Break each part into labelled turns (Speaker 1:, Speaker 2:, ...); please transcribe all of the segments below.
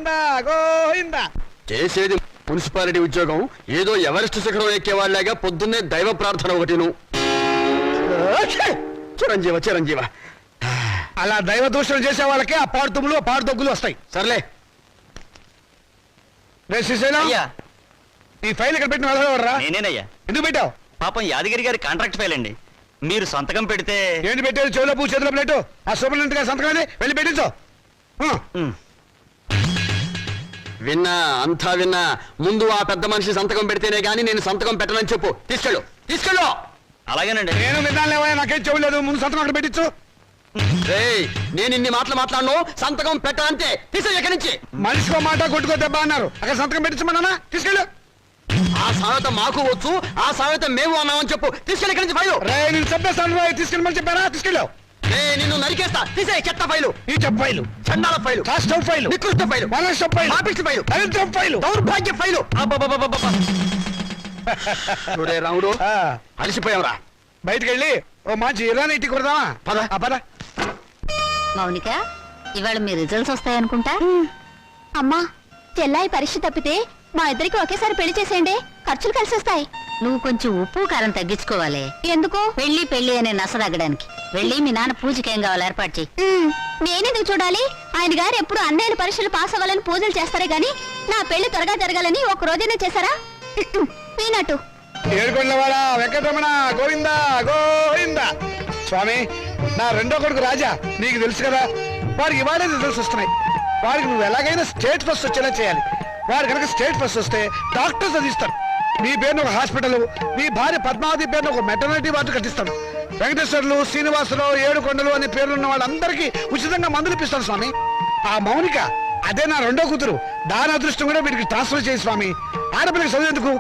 Speaker 1: గోవిందా గోవిందా.
Speaker 2: చేసేది మున్సిపాలిటీ ఉద్యోగం, ఏదో ఎవరెస్ట్ శిఖరం ఎక్కేవాళ్ళగా పొద్దున్నే దైవ ప్రార్థన ఒకటిను. చిరంజీవ చిరంజీవ.
Speaker 1: అలా దైవ దూషణ చేసే వాళ్ళకి ఆ పాడుతుములు పాడుదొగ్గులు వస్తాయి.
Speaker 2: సర్లే.
Speaker 1: ఈ ఫైల్ ఇక్కడ పెట్టిన వెళ్ళరా?
Speaker 3: నేనేనయ్యా.
Speaker 1: ఎందుకు పెట్టావు?
Speaker 3: పాపం యాదగిరి గారి కాంట్రాక్ట్ ఫైల్ అండి. మీరు సంతకం పెడితే.
Speaker 1: ఏంటి పెట్టేది? చెవులో పూ చేతిలో ప్లేటు. ఆ సూపరింటెండెంట్ గారి సంతకం వెళ్ళి పెట్టించు.
Speaker 2: విన్నా, అంతా విన్నా. ముందు ఆ పెద్ద మనిషి సంతకం పెడితేనే గానీ నేను సంతకం పెట్టనని చెప్పు. తీసుకెళ్ళు తీసుకెళ్ళు.
Speaker 3: అలాగేనండి.
Speaker 1: నేను విన్నాలేవా, నాకేం చెవులేదు. ముందు సంతకం అక్కడ పెట్టించు.
Speaker 2: నేను ఇన్ని మాటలు మాట్లాడను, సంతకం పెట్టాలంటే తీసేయి ఎక్కడి నుంచి.
Speaker 1: మనిషికో మాట కొట్టుకో దెబ్బ అన్నారు. అక్కడ సంతకం పెట్టించమన్నా తీసుకెళ్ళు.
Speaker 2: ఆ సామెత మాకు వచ్చు, ఆ సామెత మేము అన్నామని చెప్పు. తీసుకెళ్ళి ఎక్కడి నుంచి ఫైలు.
Speaker 1: నేను చెప్పేస్తాను, తీసుకెళ్ళమని చెప్పారా? తీసుకెళ్ళు.
Speaker 2: నిన్ను నరికేస్తా. తీసే చెత్త ఫైలు.
Speaker 1: ఈ చెప్ప ఫైలు,
Speaker 2: చండాల ఫైలు,
Speaker 1: కాస్టవ్ ఫైలు,
Speaker 2: నికృష్ట ఫైలు,
Speaker 1: మనస్సు ఫైలు,
Speaker 2: పాపిష్టి ఫైలు,
Speaker 1: దరిద్రం ఫైలు,
Speaker 2: దౌర్భాగ్య ఫైలు. చూడే రాముడు, అలసిపోయావురా.
Speaker 1: బయటికి వెళ్ళి ఓ మంచి ఇరానీ ఇంటికి కొడదామా?
Speaker 2: పద
Speaker 1: పద.
Speaker 4: మౌనిక, ఇవాళ మీ రిజల్ట్స్ వస్తాయనుకుంటా.
Speaker 5: అమ్మా, చెల్లాయి పరీక్ష తప్పితే మా ఇద్దరికి ఒకేసారి పెళ్లి చేసేయండి, ఖర్చులు కలిసి వస్తాయి.
Speaker 4: నువ్వు కొంచెం ఉప్పు కారం తగ్గించుకోవాలి.
Speaker 5: ఎందుకు?
Speaker 4: పెళ్లి పెళ్లి అనే నసదగ్గడానికి. వెళ్ళి మీ నాన్న పూజకి ఏం కావాలి ఏర్పాటు చెయ్యి.
Speaker 5: నేనెందుకు చూడాలి? ఆయన గారు ఎప్పుడు అన్నయ్యల పరీక్షలు పాస్ అవ్వాలని పూజలు చేస్తారే గాని నా పెళ్లి త్వరగా జరగాలని ఒక రోజైనా చేశారా? వీనట్టు
Speaker 1: ఏడుకొండవాడ వెంకటరమణ గోవిందా గోవిందా. స్వామి, నా రెండో కొడుకు రాజా, నీకు తెలుసు కదా, వాడికి ఇవాళే రిజల్ట్స్ వస్తున్నాయి. వాడికి నువ్వు ఎలాగైనా స్టేట్ ఫస్ట్ వచ్చేలా చేయాలి. వాడు కనుక స్టేట్ ఫస్ట్ వస్తే డాక్టర్స్ అది ఇస్తారు. నీ పేరును ఒక హాస్పిటల్, మీ భార్య పద్మావతి పేరును ఒక మెటర్నిటీ వార్డు కట్టిస్తాను. వెంకటేశ్వర్లు, శ్రీనివాసరావు, ఏడుకొండలు అనే పేర్లున్న వాళ్ళందరికీ ఉచితంగా మందులు ఇప్పిస్తాను స్వామి. ఆ మౌనిక, అదే నా రెండో కూతురు, దాని అదృష్టం కూడా వీడికి ట్రాన్స్ఫర్ చేయి స్వామి. ఆడపిల్లకి చదివేందుకు?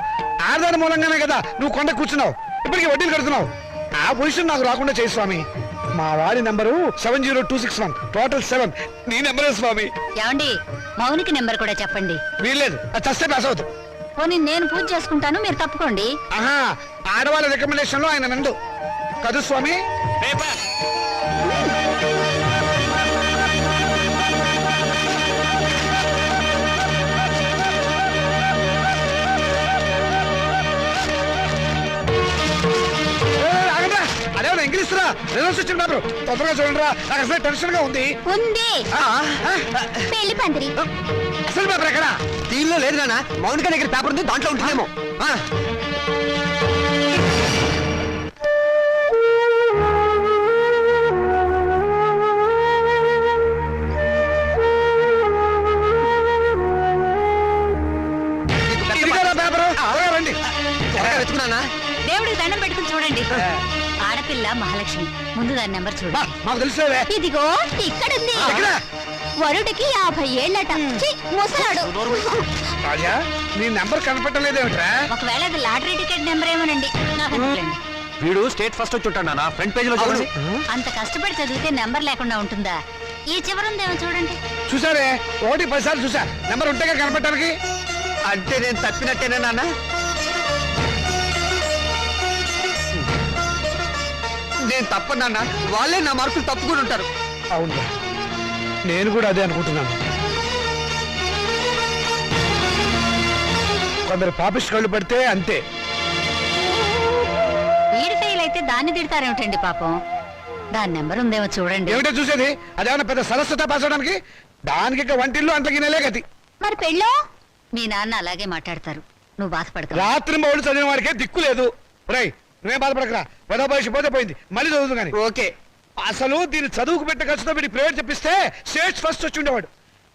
Speaker 1: ఆడదాని మూలంగానే కదా నువ్వు కొండ కూర్చున్నావు, ఇప్పటికీ వడ్డీలు కడుతున్నావు. ఆ పొజిషన్ నాకు రాకుండా చేయి స్వామి. మా వాడి నెంబరు 70261, టోటల్ 7. నీ నెంబరే స్వామి.
Speaker 4: ఏమండి, మౌనికి నెంబర్ కూడా చెప్పండి.
Speaker 1: వీల్లేదు, అది చస్తే పాస్ అవుతావు.
Speaker 4: పోనీ నేను పూజ చేసుకుంటాను, మీరు తప్పుకోండి.
Speaker 1: ఆహా, ఆడవాళ్ళ రికమెండేషన్ లో ఆయన నందు కదు స్వామి. అదేమన్నా ఇంగ్లీష్ రా, రిజల్ట్స్ వచ్చిన పేపర్ తొందరగా చూడండి రా. నాకు అసలు టెన్షన్ గా ఉంది.
Speaker 5: పెళ్లి పందిరి
Speaker 1: అసలు పేపర్ ఎక్కడ?
Speaker 2: దీనిలో లేదు నాన్న, మౌనిక దగ్గర పేపర్ ఉంది, దాంట్లో ఉంటుందేమో.
Speaker 1: రండి,
Speaker 2: వెతుకున్నానా?
Speaker 4: దేవుడికి దండం పెట్టుకుని చూడండి. ఆడపిల్ల మహాలక్ష్మి, ముందు దాని నెంబర్ చూడండి.
Speaker 1: మాకు తెలుసులే.
Speaker 5: ఇదిగో ఇక్కడుంది. వరుడికి 50 ఏళ్ళట. ముసలాడు.
Speaker 1: రాజా, నీ నెంబర్ కనపట్టలేదేమిట్రా?
Speaker 4: ఒకవేళ అది లాటరీ టికెట్ నెంబర్ ఏమోనండి.
Speaker 2: వీడు స్టేట్ ఫస్ట్ వచ్చి ఉంటాడు నా ఫ్రంట్ పేజ్ లో చూడండి.
Speaker 4: అంత కష్టపడి చదివితే నెంబర్ లేకుండా ఉంటుందా? ఈ చివరుందేమో చూడండి.
Speaker 1: చూసారే, 1 10 సార్లు చూసా. నెంబర్ ఉంటేగా కనపడటానికి.
Speaker 2: అంటే నేను తప్పినట్టేనా నాన్న? నేను తప్పనన్నా, వాళ్ళే నా మార్కులు తప్పుకొని ఉంటారు.
Speaker 1: అవును, నేను కూడా అదే అనుకుంటున్నాను. కొందరు పాపిస్ట్ కళ్ళు పడితే అంతే.
Speaker 4: వీడి ఫెయిల్ అయితే దాన్ని తిడతారేమిటండి పాపం. దాని నెంబర్ ఉందేమో చూడండి.
Speaker 1: ఏమిటో చూసేది? అదేమన్నా పెద్ద సరస్వత పాస్ అవడానికి? దానికి ఇక వంటిల్లు అంతకి నెలే గతి.
Speaker 5: మరి పెళ్ళో?
Speaker 4: మీ నాన్న అలాగే మాట్లాడతారు, నువ్వు బాధపడతావు.
Speaker 1: రాత్రి మౌడు చదివిన వాడికే దిక్కు లేదు. రై, నువ్వేం బాధపడకరా. పెద్ద భవిష్య పోతే పోయింది, మళ్ళీ చదువుతుంది కానీ.
Speaker 2: ఓకే.
Speaker 1: అసలు దీన్ని చదువుకు పెట్టే ఖర్చుతో వీడి ప్రైవేట్ చెప్పిస్తే స్టేట్స్ ఫస్ట్ వచ్చి ఉండేవాడు.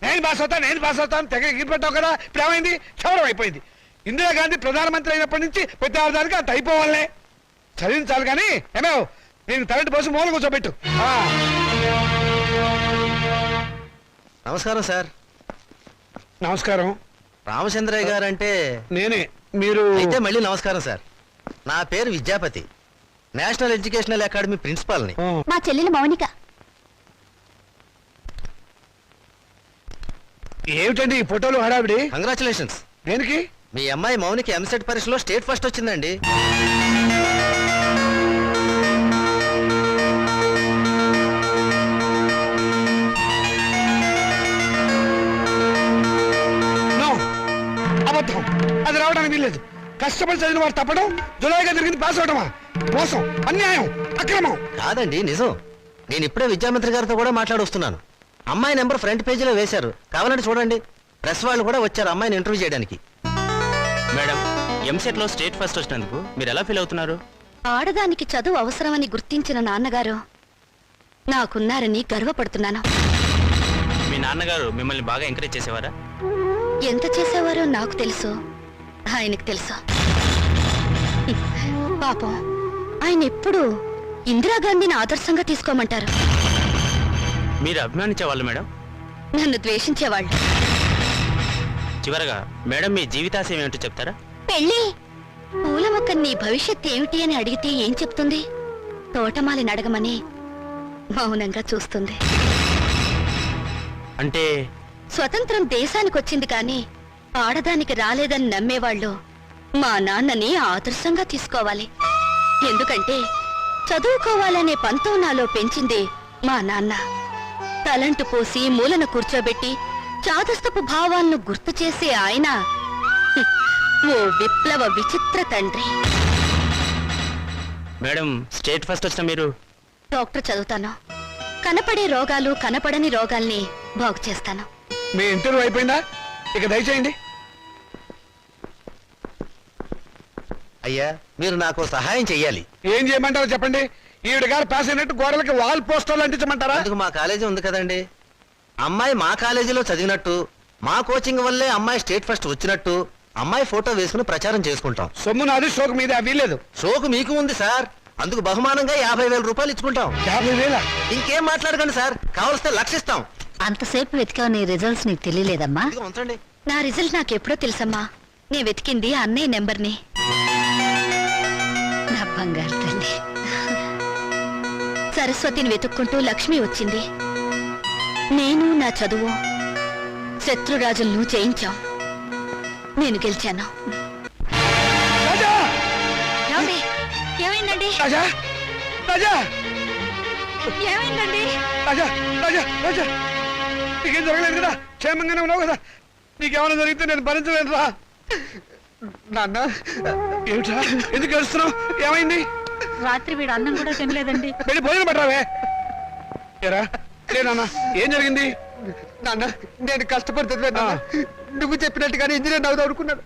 Speaker 1: నేను పాస్ అవుతాను తెగ ఎగిరిపెట్టావు కదా. ఇప్పుడు ఏమైంది? క్షవరం అయిపోయింది. ఇందిరాగాంధీ ప్రధానమంత్రి అయినప్పటి నుంచి ప్రతి ఆడదానికి అంత అయిపోవాలనే. చదివించాలి కానీ ఏమో నేను తలంటి పోసి మూల కూర్చోబెట్టు.
Speaker 6: నమస్కారం సార్.
Speaker 1: నమస్కారం.
Speaker 6: రామచంద్రయ్య గారు అంటే
Speaker 1: నేనే. మీరు
Speaker 6: అయితే మళ్ళీ నమస్కారం సార్. నా పేరు విద్యాపతి, నేషనల్ ఎడ్యుకేషనల్ అకాడమీ ప్రిన్సిపాల్ని.
Speaker 5: మా చెల్లెలు మౌనిక.
Speaker 1: ఏమిటండి ఈ ఫోటోలు హడావిడి?
Speaker 6: కంగ్రాచులేషన్స్.
Speaker 1: దేనికి?
Speaker 6: మీ అమ్మాయి మౌనికి ఎంసెట్ పరీక్షలో స్టేట్ ఫస్ట్ వచ్చిందండి.
Speaker 1: అబద్ధం. అది రావడానికి వీల్లేదు. కష్టపడి చదివిన వాడు తప్పడం, జులాయిగా తిరిగింది పాస్ అవడమా? మోసం, అన్యాయం, అక్రమం.
Speaker 6: కాదండి నిజం. నేను ఇప్పుడే విద్యామంత్రి గారితో కూడా మాట్లాడొస్తున్నాను. అమ్మాయి నెంబర్ ఫ్రంట్ పేజీలో వేశారు, కావాలంటే చూడండి. ప్రెస్ వాళ్ళు కూడా వచ్చారు అమ్మాయిని ఇంటర్వ్యూ చేయడానికి.
Speaker 3: మేడం, ఎంసెట్ లో స్టేట్ ఫస్ట్ వచ్చినందుకు మీరు ఎలా ఫీల్ అవుతున్నారు?
Speaker 5: ఆడదానికి చదువు అవసరమని గుర్తించిన నాన్నగారు నాకున్నారని గర్వపడుతున్నాను.
Speaker 3: మీ నాన్నగారు మిమ్మల్ని బాగా ఎంకరేజ్ చేసేవారా?
Speaker 5: ఎంత చేసేవారో నాకు తెలుసు, ఆయనకు తెలుసు. పాపం ఆయన ఎప్పుడు ఇందిరాగాంధీని ఆదర్శంగా తీసుకోమంటారు.
Speaker 3: మీరు అభిమానించేవాళ్ళు మేడం?
Speaker 5: నన్ను ద్వేషించేవాళ్ళు.
Speaker 3: చివరగా మేడం మీ జీవితాశయం ఏమిటో చెప్తారా?
Speaker 5: పెళ్ళి. పూల మొక్క నీ భవిష్యత్ ఏమిటి అని అడిగితే ఏం చెప్తుంది? తోటమాలిని అడగమని మౌనంగా చూస్తుంది.
Speaker 3: అంటే
Speaker 5: స్వతంత్రం దేశానికి వచ్చింది కానీ ఆడదానికి రాలేదని నమ్మేవాళ్ళు మా నాన్నని ఆదర్శంగా తీసుకోవాలి. ఎందుకంటే చదువుకోవాలనే పంతం నాలో పెంచింది మా నాన్న. తలంటు పోసి మూలన కూర్చోబెట్టి చాదస్తపు భావాలను గుర్తు చేసే ఆయన ఓ విప్లవ విచిత్ర తండ్రి.
Speaker 3: మేడం, స్టేట్ ఫస్ట్ వచ్చిన మీరు
Speaker 5: డాక్టర్ చదువుతాను. కనపడే రోగాలు కనపడని రోగాల్ని బాగు చేస్తాను.
Speaker 1: మీ ఇంటర్వ్యూ అయిపోయిందా? ఇక దయచేయండి.
Speaker 6: అయ్యా మీరు నాకు సహాయం చెయ్యాలి.
Speaker 1: ఏం చేయమంటారో చెప్పండి. ఈవిడ గారు పాస్ అయినట్టు గోడలకి వాల్ పోస్టర్లు అంటించమంటారా?
Speaker 6: అందుకు మా కాలేజీ ఉంది కదండి. అమ్మాయి మా కాలేజీలో చదివినట్టు, మా కోచింగ్ వల్లే అమ్మాయి స్టేట్ ఫస్ట్ వచ్చినట్టు అమ్మాయి ఫోటో వేసుకుని ప్రచారం చేసుకుంటాం.
Speaker 1: సొమ్ము నాది, షోకు మీదే. అవి లేదు.
Speaker 6: షోకు మీకు ఉంది సార్. అందుకు బహుమానంగా 50,000 రూపాయలు ఇచ్చుకుంటాం.
Speaker 1: 50,000?
Speaker 6: ఇంకేం మాట్లాడకండి సార్, కావలిస్తే లక్షిస్తాం.
Speaker 4: అంతసేపు వెతికావు, నీ రిజల్ట్స్ నీకు తెలియలేదమ్మా?
Speaker 6: ఇదిగో ఉంచండి.
Speaker 5: నా రిజల్ట్ నాకెప్పుడో తెలుసమ్మా. నే వెతికింది అన్నయ్య నెంబర్ని.
Speaker 4: నా బంగారు తల్లి.
Speaker 5: సరస్వతిని వెతుక్కుంటూ లక్ష్మి వచ్చింది. నేను నా చదువు శత్రురాజులను జయించాం. నేను గెలిచాను.
Speaker 1: రాజా!
Speaker 5: ఏమండి? ఏమైందండి?
Speaker 1: రాజా! రాజా!
Speaker 5: ఏమైందండి?
Speaker 1: రాజా! రాజా! రాజా! నీకేం జరగలేదు కదా? క్షేమంగానే ఉన్నావు కదా? నీకేమైనా జరిగితే నేను భరించలేను రా. నాన్న, ఏమిటా? ఎందుకు ఏడుస్తున్నావు? ఏమైంది?
Speaker 4: రాత్రి వీడు అన్నం కూడా తినలేదండి.
Speaker 1: వెళ్ళి భోజనం పట్టావే. ఏరా లేనా? ఏం జరిగింది?
Speaker 7: నాన్న, నేను కష్టపడుతుంది నువ్వు చెప్పినట్టుగానే ఇంజనీర్ అవుదాం అనుకున్నాను,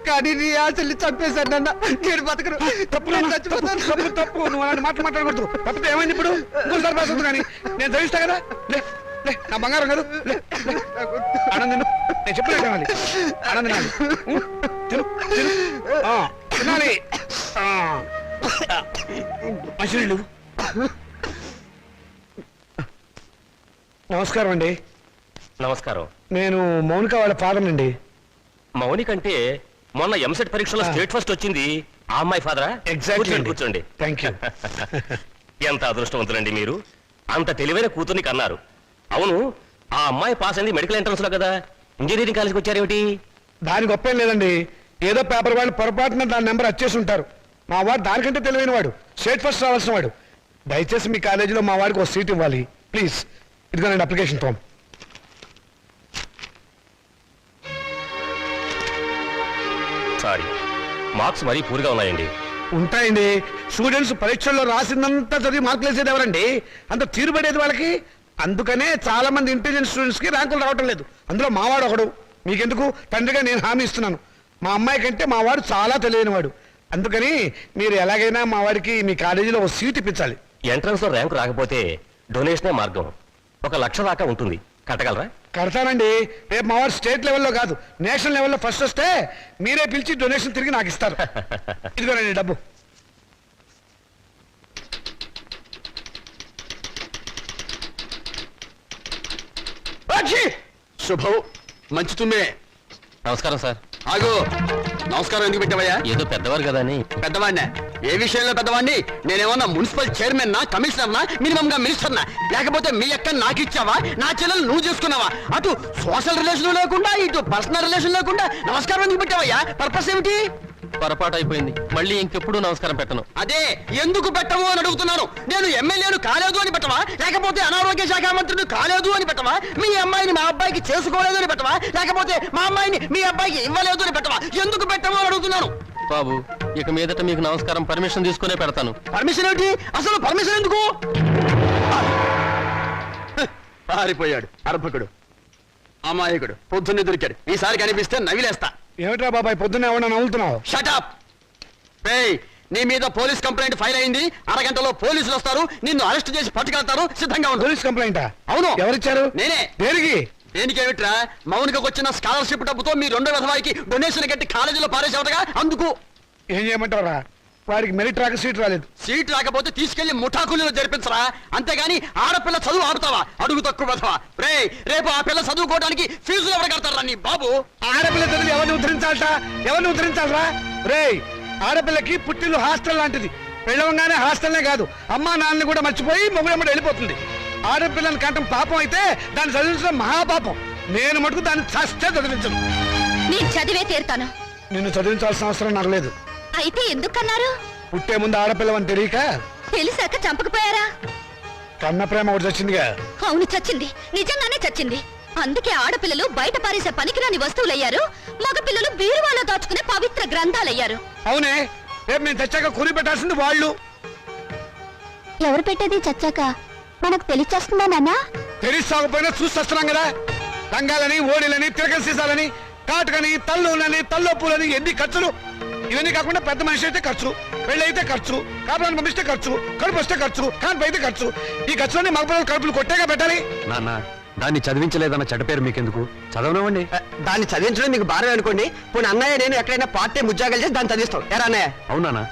Speaker 7: కానీ నీ ఆశల్ని చంపేశాను నాన్న. నేను బతకను.
Speaker 1: తప్పు నాన్న, తప్పు, తప్పు. నువ్వు అలాంటి మాటలు మాట్లాడకూడదు. తప్పితే ఏమైంది ఇప్పుడు? ఇంకోసారి పాస్ అవుతుంది కానీ నేను చదివిస్తా కదా. లే లే, నా బంగారం కాదు. లే లే. ఆనంద్ నేను చెప్పలేదు తినాలి. ఆనంద్ తినాలి. తిను తిను. తినాలి. మంచినీళ్ళు. నమస్కారం అండి.
Speaker 3: నమస్కారం.
Speaker 1: నేను మౌనిక వాళ్ళ ఫాదర్ అండి.
Speaker 3: మౌనిక అంటే మొన్న ఎంసెట్ పరీక్షలో స్టేట్ ఫస్ట్ వచ్చింది ఆ అమ్మాయి ఫాదరా?
Speaker 1: ఎగ్జాక్ట్లీ.
Speaker 3: కూర్చోండి.
Speaker 1: Thank you.
Speaker 3: ఎంత అదృష్టవంతులండి మీరు, అంత తెలివైన కూతుర్ని కన్నారు. అవును, ఆ అమ్మాయి పాస్ అయింది మెడికల్ ఎంట్రన్స్ లో కదా, ఇంజనీరింగ్ కాలేజ్కి వచ్చారేమిటి?
Speaker 1: దాని గొప్ప ఏం లేదండి. ఏదో పేపర్ వాళ్ళు పొరపాటున దాని నెంబర్ వచ్చేసి ఉంటారు. మా వాడు దానికంటే తెలివైన వాడు, స్టేట్ ఫస్ట్ రావాల్సిన వాడు. దయచేసి మీ కాలేజీలో మా వాడికి ఒక సీట్ ఇవ్వాలి ప్లీజ్. ఇదిగోనండి అప్లికేషన్ ఫామ్.
Speaker 3: సారీ, మార్క్స్ మరీ పూర్గా ఉన్నాయండి.
Speaker 1: ఉంటాయండి. స్టూడెంట్స్ పరీక్షల్లో రాసిందంతా చదివి మార్కులు వేసేది ఎవరండి? అంత తీరుబడేది వాళ్ళకి. అందుకనే చాలా మంది ఇంటెలిజెంట్ స్టూడెంట్స్ కి ర్యాంకులు రావటం లేదు. అందులో మావాడు ఒకడు. మీకెందుకు? తండ్రిగా నేను హామీ ఇస్తున్నాను. మా అమ్మాయి కంటే మా వాడు చాలా తెలియని వాడు. అందుకని మీరు ఎలాగైనా మా వాడికి మీ కాలేజీలో ఒక సీట్ ఇప్పించాలి.
Speaker 3: ఎంట్రన్స్ లో ర్యాంకు రాకపోతే డొనేషనే మార్గం. 1,00,000 దాకా ఉంటుంది, కట్టగలరా?
Speaker 1: కడతానండి. రేపు మా వాడు స్టేట్ లెవెల్లో కాదు, నేషనల్ లెవెల్లో ఫస్ట్ వస్తే మీరే పిలిచి డొనేషన్ తిరిగి నాకు ఇస్తారు. ఇదిగోనండి డబ్బు.
Speaker 2: శుభం. మంచి తుమ్మే.
Speaker 3: నమస్కారం సార్.
Speaker 2: ఆగు. నమస్కారం ఎందుకు పెట్టావయ్యా?
Speaker 3: ఏదో పెద్దవారు కదా అని.
Speaker 2: పెద్దవాడినా? ఏ విషయంలో పెద్దవాడిని? నేనేమన్నా మున్సిపల్ చైర్మన్ నా, కమిషనర్ నా, మినిమం గా మినిస్టర్ నా? లేకపోతే మీ అక్క నాకు ఇచ్చావా? నా చెల్లెలు నువ్వు చేసుకున్నావా? అటు సోషల్ రిలేషన్ లేకుండా, ఇటు పర్సనల్ రిలేషన్ లేకుండా నమస్కారం ఎందుకు పెట్టావయ్యా? పర్పస్ ఏమిటి?
Speaker 8: పొరపాటు అయిపోయింది. మళ్ళీ ఇంకెప్పుడు నమస్కారం పెట్టను.
Speaker 2: అదే ఎందుకు పెట్టము అని అడుగుతున్నాను. నేను ఎమ్మెల్యేను కాలేదు అని పెట్టవా, లేకపోతే అనారోగ్య శాఖ మంత్రిని కాలేదు అని పెట్టవా, మీ అమ్మాయిని మా అబ్బాయికి చేసుకోలేదు అని పెట్టవా, లేకపోతే మా అమ్మాయిని మీ అబ్బాయికి ఇవ్వలేదు అని పెట్టవా, ఎందుకు పెట్టము అని అడుగుతున్నాను.
Speaker 8: బాబు, ఇక మీదట మీకు నమస్కారం పర్మిషన్ తీసుకునే పెడతాను.
Speaker 2: పర్మిషన్ ఏంటి? అసలు పర్మిషన్ ఎందుకు? పారిపోయాడు అర్భకుడు, అమాయకుడు, పొద్దున్నే దొరికాడు. ఈసారి కనిపిస్తే నవిలేస్తా.
Speaker 1: ఏమిట్రా బాబాయ్ పొద్దున్న ఏమన్నా నవ్వుతున్నావు?
Speaker 2: షటప్. నీ మీద పోలీస్ కంప్లైంట్ ఫైల్ అయింది. అరగంటలో పోలీసులు వస్తారు, నిన్ను అరెస్ట్ చేసి పట్టుకెళ్తారు. సిద్ధంగా ఉండు.
Speaker 1: పోలీస్ కంప్లైంటా?
Speaker 2: అవును.
Speaker 1: ఎవరిచ్చారు?
Speaker 2: నేనే.
Speaker 1: దేనికి?
Speaker 2: దేనికేమిట్రా, మౌనికకు వచ్చిన స్కాలర్షిప్ డబ్బుతో మీ రెండో విధవాయికి డొనేషన్ కట్టి కాలేజీలో పారేసేవటగా. అందుకు
Speaker 1: ఏం చేయమంటారా? వాడికి మెరిట్ రాక సీట్ రాలేదు.
Speaker 2: సీట్ రాకపోతే తీసుకెళ్లి ముఠాకులు జరిపించరా, అంతేగాని ఆడపిల్ల చదువు ఆడుతావా? అడుగు తక్కువ విధవా. రేపు ఆ పిల్ల చదువుకోవడానికి ఫీజులు ఎవరు కడతారా నీ బాబు?
Speaker 1: ఆడపిల్ల చదివి ఎవరిని ఉద్ధరించాలట? ఎవరిని ఉద్ధరించాలరా? రేయ్, ఆడపిల్లకి పుట్టిల్లు హాస్టల్ లాంటిది. పెళ్ళవగానే హాస్టల్నే కాదు, అమ్మా నాన్నని కూడా మర్చిపోయి మొగుడమ్మడి వెళ్ళిపోతుంది. ఆడపిల్లని కంటం పాపం అయితే దాన్ని చదివించడం మహాపాపం. నేను మటుకు దాన్ని చస్తే చదివించను.
Speaker 5: నేను చదివే తీరుతాను.
Speaker 1: నిన్ను చదివించాల్సిన అవసరం నాకు లేదు.
Speaker 5: అయితే ఎందుకన్నారు?
Speaker 1: పుట్టే ముందు ఆడపిల్లవని తెలియక
Speaker 5: తెలిసాక చంపకపోయారా?
Speaker 1: కన్న ప్రేమ ఒకటి వచ్చిందిగా.
Speaker 5: అవును, చచ్చింది. నిజంగానే చచ్చింది. అందుకే ఆడపిల్లలు బయట పారేసే పనికిరాని వస్తువులయ్యారు, మగపిల్లలు బీరువాలో దాచుకునే పవిత్ర గ్రంథాలయ్యారు.
Speaker 1: అవునే, రేపు మేము తెచ్చాక కురి పెట్టాల్సింది వాళ్ళు.
Speaker 5: ఎవరు పెట్టేది చచ్చాక మనకు తెలిచేస్తుందా నాన్న?
Speaker 1: తెలిసాకపోయినా చూస్తున్నాం కదా. రంగాలని, ఓడిలని, తిరగని సీసాలని, కాటుకని, తల్లులని, తల్లొప్పులని, ఎన్ని ఖర్చులు. ఇవన్నీ కాకుండా పెద్ద మనిషి అయితే ఖర్చు, పెళ్లి అయితే ఖర్చు, కాపురాన్ని పంపిస్తే ఖర్చు, కడుపు వస్తే ఖర్చు, కాన్పు అయితే ఖర్చు. ఈ ఖర్చులన్నీ మగపిల్లలు కడుపులు కొట్టేగా పెట్టాలి.
Speaker 2: నాన్న, దాన్ని చదివించలేదన్న చెడ్డ పేరు మీకెందుకు? చదవనివ్వండి. దాన్ని చదివించడం మీకు భారం అనుకోండి. పోనీ అన్నయ్య నేను ఎక్కడైనా పార్ట్ టైం ఉద్యోగాలు చేసి దాన్ని చదివిస్తాం. ఎరా అన్నయ్య? అవునా?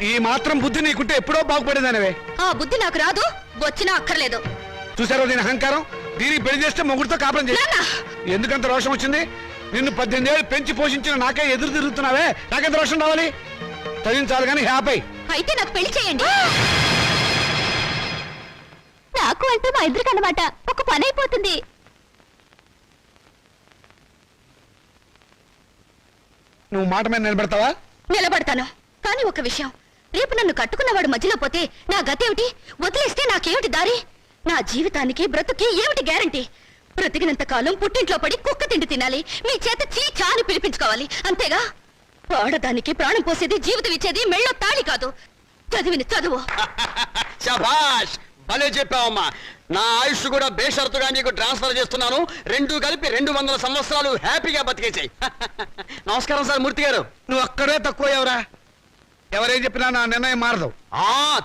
Speaker 1: ఈ మాత్రం బుద్ధి నీకుంటే ఎప్పుడో బాగుపడేదానివే.
Speaker 5: ఆ బుద్ధి నాకు రాదు, వచ్చినా అక్కర్లేదు.
Speaker 1: చూసారో దీని అహంకారం? దీనికి పెళ్లి చేస్తే మొగుడితో కాపురం చేసి ఎందుకంత రోషం వచ్చింది? నిన్ను 18 ఏళ్ళు పెంచి పోషించిన నాకే ఎదురు తిరుగుతున్నావే, నాకెంత రోషం రావాలి? చదివించాలి కానీ హ్యాపీ.
Speaker 5: అయితే నాకు పెళ్లి చేయండి. నాకు అంటే మా ఇద్దరికి అన్నమాట ఒక పని అయిపోతుంది.
Speaker 1: నువ్వు మాట మీద నిలబెడతావా?
Speaker 5: నిలబడతాను. కానీ ఒక విషయం, రేపు నన్ను కట్టుకున్నవాడు మధ్యలో పోతే నా గతేమిటి? వదిలేస్తే నాకేమిటి దారి? నా జీవితానికి బ్రతుకి ఏమిటి గ్యారంటీ? బ్రతికినంత కాలం పుట్టింట్లో పడి కుక్క తిండి తినాలి, మీ చేత చీచా అని పిలిపించుకోవాలి, అంతేగా? ఆడదానికి ప్రాణం పోసేది, జీవితం ఇచ్చేది మెళ్ళో తాళి కాదు, చదివిన చదువు.
Speaker 2: శభాష్, భలే చెప్పావమ్మా. నా ఆయుష్ కూడా బేషరతుగా నీకు ట్రాన్స్ఫర్ చేస్తున్నాను. రెండు కలిపి 200 సంవత్సరాలు హ్యాపీగా బతికేసాయి. నమస్కారం సార్ మూర్తి గారు.
Speaker 1: నువ్వు అక్కడే తక్కువ ఎవరా? ఎవరేం చెప్పినా నా నిర్ణయం మారదు.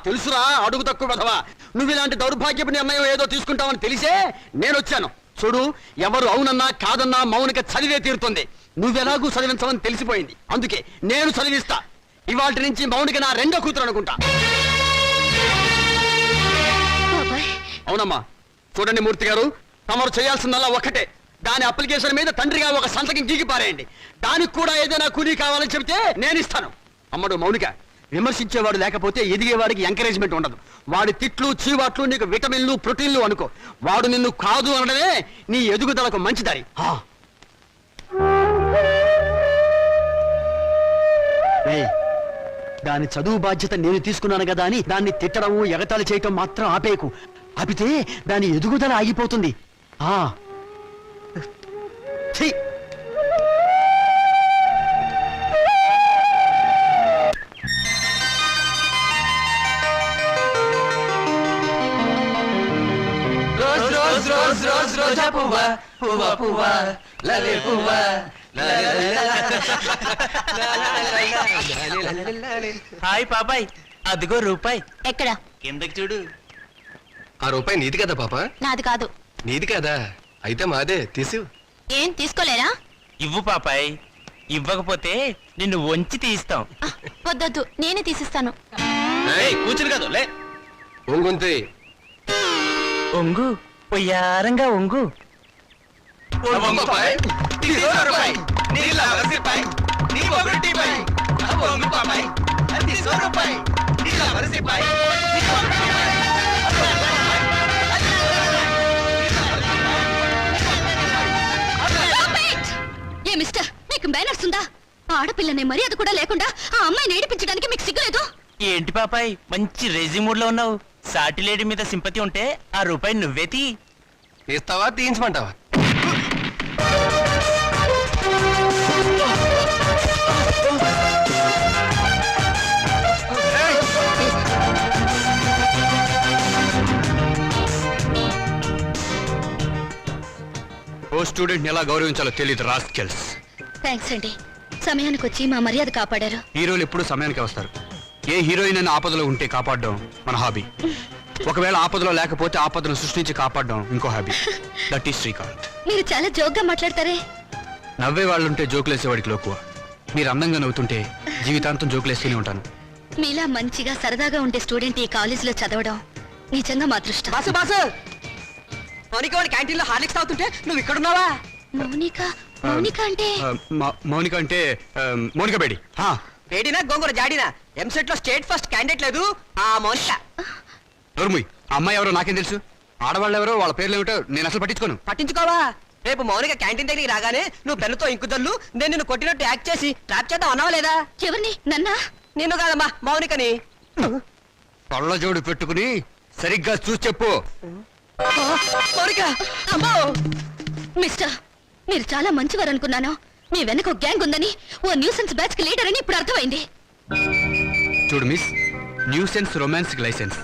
Speaker 2: తెలుసురా, అడుగు తక్కువ బదవా. నువ్వు ఇలాంటి దౌర్భాగ్యపు నిర్ణయం ఏదో తీసుకుంటావని తెలిసే నేను వచ్చాను. చూడు, ఎవరు అవునన్నా కాదన్నా మౌనిక చదివే తీరుతుంది. నువ్వెలాగూ చదివించవని తెలిసిపోయింది, అందుకే నేను చదివిస్తా. ఇవాటి నుంచి మౌనిక నా రెండో కూతురు అనుకుంటా. అవునమ్మా. చూడండి మూర్తి గారు, తమరు చేయాల్సిందల్లా ఒక్కటే. దాని అప్లికేషన్ మీద తండ్రిగా ఒక సంతకం గీకి పారేయండి. దానికి కూడా ఏదైనా కూలీ కావాలని చెబితే నేను ఇస్తాను. అమ్మడు మౌనిక, విమర్శించేవాడు లేకపోతే ఎదిగేవాడికి ఎంకరేజ్మెంట్ ఉండదు. వాడి తిట్లు, చీవాట్లు నీకు విటమిన్లు, ప్రోటీన్లు అనుకో. వాడు నిన్ను కాదు అనడమే నీ ఎదుగుదలకు మంచిదారి. దాని చదువు బాధ్యత నేను తీసుకున్నాను కదా అని దాన్ని తిట్టడం, ఎగతాళి చేయటం మాత్రం ఆపేయకు. ఆపితే దాని ఎదుగుదల ఆగిపోతుంది. ఛీ!
Speaker 6: రోజా పువ్వా పువ్వా పువ్వా లలే పువ్వా.
Speaker 8: హాయ్ పాపాయ్, అదిగో రూపాయి.
Speaker 5: ఎక్కడ?
Speaker 8: కిందకి చూడు.
Speaker 9: ఆ రూపాయి నీది కదా పాప?
Speaker 5: నాది కాదు.
Speaker 9: నీది కదా? అయితే మాదే, తీసు.
Speaker 5: ఏం తీసుకోలేరా?
Speaker 8: ఇవ్వు పాపాయ్, ఇవ్వకపోతే నిన్ను వంచి తీస్తాం.
Speaker 5: వద్దొద్దు, నేనే తీసిస్తాను.
Speaker 8: కూర్చుని కాదు లే.
Speaker 9: ఒంగుంతే.
Speaker 8: ఒంగు, పొయ్యారంగా ఒంగు.
Speaker 5: ఏ మిస్టర్, నీకు మేనర్స్ ఉందా? ఆడపిల్లనే మర్యాద కూడా లేకుండా ఆ అమ్మాయిని ఏడిపించడానికి మీకు సిగ్గులేదు?
Speaker 8: ఏంటి పాపాయ్ మంచి రేజీ మూడ్ లో ఉన్నావు? సాటి లేడీ మీద సింపతి ఉంటే ఆ రూపాయి నువ్వే తీ.
Speaker 9: తీస్తావా తీయించమంటావా?
Speaker 2: ఓ స్టూడెంట్ ఎలా గౌరవించాలో తెలియదు రాస్కెల్స్.
Speaker 5: థ్యాంక్స్ అండి, సమయానికి వచ్చి మా మర్యాద కాపాడారు.
Speaker 2: హీరోలు ఎప్పుడు సమయానికి వస్తారు. ఏ హీరోయిన్ అయినా ఆపదలో ఉంటే కాపాడడం మన హాబీ. ఒకవేళ ఆపదలో లేకపోతే ఆపదను సృష్టించి కాపాడడం ఇంకో హాబీ. That is Srikanth.
Speaker 5: మీరు చాలా జోక్గా మాట్లాడతారే.
Speaker 2: నవ్వే వాళ్ళుంటే జోకులేసేవాడికి లోకువ. మీరు అందంగా నవ్వుతుంటే జీవితాంతం జోకులేస్తూనే ఉంటాను.
Speaker 5: మీలా మంచిగా సరదాగా ఉండే స్టూడెంట్ ఈ కాలేజీలో చదవడం నిజంగా మా అదృష్టం.
Speaker 7: బాసు బాసు మౌనిక వాడి క్యాంటీన్ లో హార్లిక్స్ తాగుతుంటే నువ్వు ఇక్కడ ఉన్నావా?
Speaker 5: మౌనిక మౌనిక అంటే
Speaker 2: మౌనిక అంటే మౌనిక బేడి. హా,
Speaker 7: వేడినా గోంగూర జాడినా ఎంసెట్ లో స్టేట్ ఫస్ట్ క్యాండిడేట్ లేదు ఆ మౌనిక.
Speaker 2: నోర్ముయ్. ఆ అమ్మాయి ఎవరో నాకేం తెలుసు. ఆడవాళ్ళు ఎవరో వాళ్ళ పేర్లు ఏమిటో నేను అసలు పట్టించుకోను.
Speaker 7: పట్టించుకోవా? రేపు మౌనిక క్యాంటీన్ దగ్గరికి రాగానే నువ్వు పెన్నుతో ఇంకుదల్లు నేను నిన్ను కొట్టినట్టు యాక్ట్ చేసి ట్రాప్ చేద్దాం అన్నావా లేదా?
Speaker 5: ఎవరిని? నన్నా?
Speaker 7: నిన్ను కాదమ్మా మౌనికని.
Speaker 2: పళ్ళ జోడు పెట్టుకుని సరిగ్గా చూసి చెప్పు.
Speaker 7: మౌనిక అమ్మో!
Speaker 5: మిస్టర్, మీరు చాలా మంచివారు అనుకున్నాను. మీ వెనక ఒక గ్యాంగ్ ఉందని, ఓ న్యూసెన్స్ బ్యాచ్ కి లీడర్ అని ఇప్పుడు అర్థమైంది.
Speaker 2: చూడు మిస్, న్యూసెన్స్ రొమాన్స్ లైసెన్స్.